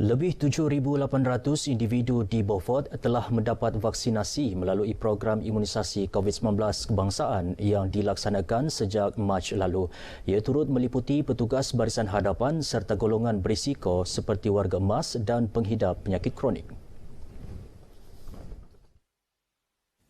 Lebih 7,800 individu di Beaufort telah mendapat vaksinasi melalui program imunisasi COVID-19 kebangsaan yang dilaksanakan sejak Mac lalu. Ia turut meliputi petugas barisan hadapan serta golongan berisiko seperti warga emas dan penghidap penyakit kronik.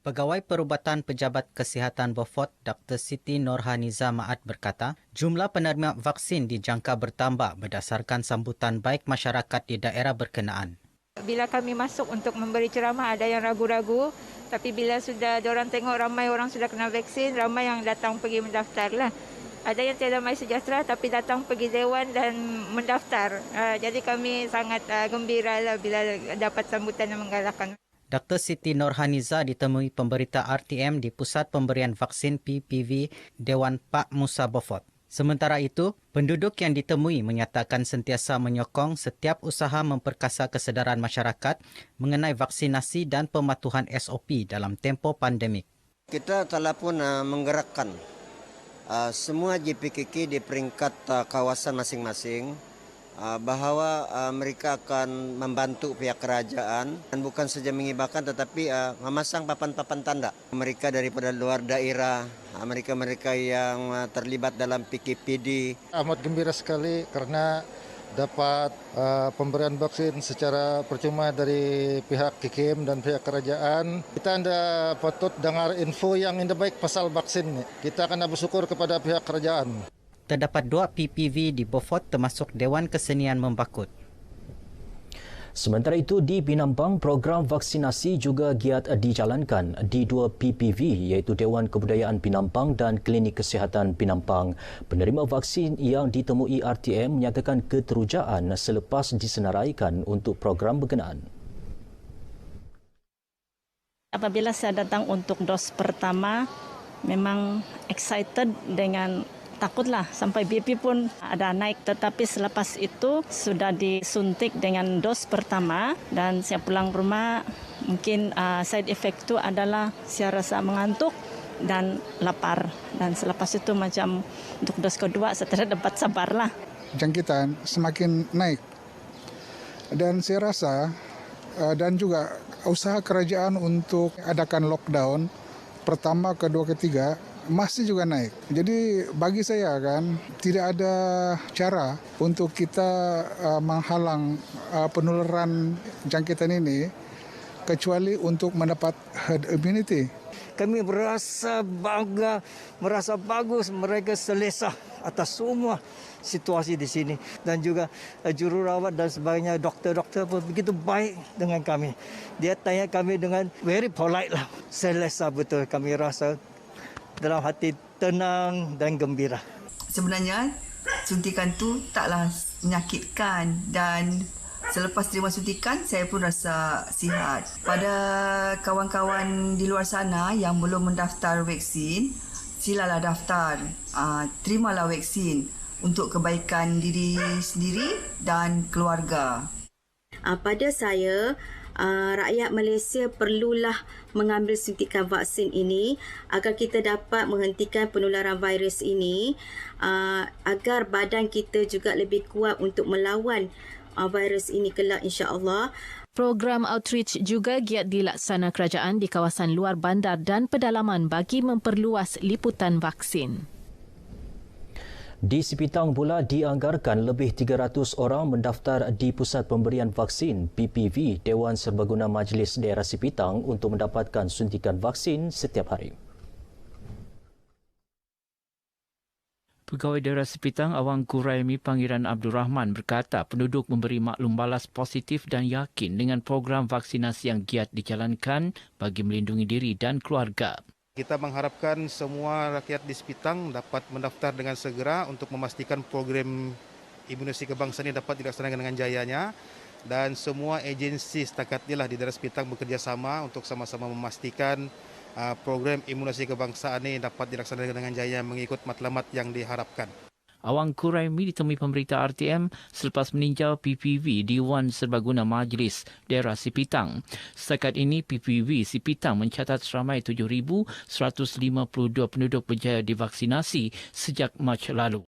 Pegawai Perubatan Pejabat Kesihatan Beaufort, Dr. Siti Norhaniza Maat berkata, jumlah penerima vaksin dijangka bertambah berdasarkan sambutan baik masyarakat di daerah berkenaan. Bila kami masuk untuk memberi ceramah, ada yang ragu-ragu. Tapi bila sudah diorang tengok ramai orang sudah kena vaksin, ramai yang datang pergi mendaftar lah. Ada yang tiada mai sejahtera tapi datang pergi dewan dan mendaftar. Jadi kami sangat gembira lah bila dapat sambutan yang menggalakkan. Dr. Siti Norhaniza ditemui pemberita RTM di Pusat Pemberian Vaksin PPV Dewan Pak Musa Beaufort. Sementara itu, penduduk yang ditemui menyatakan sentiasa menyokong setiap usaha memperkasa kesedaran masyarakat mengenai vaksinasi dan pematuhan SOP dalam tempoh pandemik. Kita telah pun menggerakkan semua JPKK di peringkat kawasan masing-masing bahawa mereka akan membantu pihak kerajaan dan bukan saja menghibahkan tetapi memasang papan-papan tanda. Mereka daripada luar daerah, mereka yang terlibat dalam PKPD. Amat gembira sekali kerana dapat pemberian vaksin secara percuma dari pihak KKM dan pihak kerajaan. Kita anda patut dengar info yang indah baik pasal vaksin. Kita akan bersyukur kepada pihak kerajaan. Terdapat 2 PPV di Beaufort termasuk Dewan Kesenian Membakut. Sementara itu, di Pinampang, program vaksinasi juga giat dijalankan di 2 PPV iaitu Dewan Kebudayaan Pinampang dan Klinik Kesihatan Pinampang. Penerima vaksin yang ditemui RTM menyatakan keterujaan selepas disenaraikan untuk program berkenaan. Apabila saya datang untuk dos pertama, memang excited dengan takutlah sampai BP pun ada naik, tetapi selepas itu sudah disuntik dengan dos pertama dan saya pulang rumah, mungkin side effect itu adalah saya rasa mengantuk dan lapar, dan selepas itu macam untuk dos kedua saya tidak dapat sabarlah. Jangkitan semakin naik dan saya rasa dan juga usaha kerajaan untuk adakan lockdown pertama, kedua, ketiga masih juga naik. Jadi bagi saya tidak ada cara untuk kita menghalang penularan jangkitan ini kecuali untuk mendapat herd immunity. Kami merasa bangga, merasa bagus, mereka selesa atas semua situasi di sini. Dan juga jururawat dan sebagainya, doktor-doktor pun begitu baik dengan kami. Dia tanya kami dengan very polite lah. Selesa betul, kami rasa dalam hati tenang dan gembira. Sebenarnya suntikan tu taklah menyakitkan dan selepas terima suntikan saya pun rasa sihat. Pada kawan-kawan di luar sana yang belum mendaftar vaksin, silalah daftar. Terimalah vaksin untuk kebaikan diri sendiri dan keluarga. Pada saya, rakyat Malaysia perlulah mengambil suntikan vaksin ini agar kita dapat menghentikan penularan virus ini, agar badan kita juga lebih kuat untuk melawan virus ini kelak insya-Allah. Program outreach juga giat dilaksana kerajaan di kawasan luar bandar dan pedalaman bagi memperluas liputan vaksin. Di Sipitang pula dianggarkan lebih 300 orang mendaftar di Pusat Pemberian Vaksin PPV Dewan Serbaguna Majlis Daerah Sipitang untuk mendapatkan suntikan vaksin setiap hari. Pegawai Daerah Sipitang Awang Kuraimi Pangeran Abdul Rahman berkata penduduk memberi maklum balas positif dan yakin dengan program vaksinasi yang giat dijalankan bagi melindungi diri dan keluarga. Kita mengharapkan semua rakyat di Sipitang dapat mendaftar dengan segera untuk memastikan program imunisasi kebangsaan ini dapat dilaksanakan dengan jayanya, dan semua agensi setakat inilah di daerah Sipitang bekerjasama untuk sama-sama memastikan program imunisasi kebangsaan ini dapat dilaksanakan dengan jaya mengikut matlamat yang diharapkan. Awang Kuraimi ditemui pemberita RTM selepas meninjau PPV Dewan Serbaguna Majlis Daerah Sipitang. Setakat ini PPV Sipitang mencatat seramai 7,152 penduduk berjaya divaksinasi sejak Mac lalu.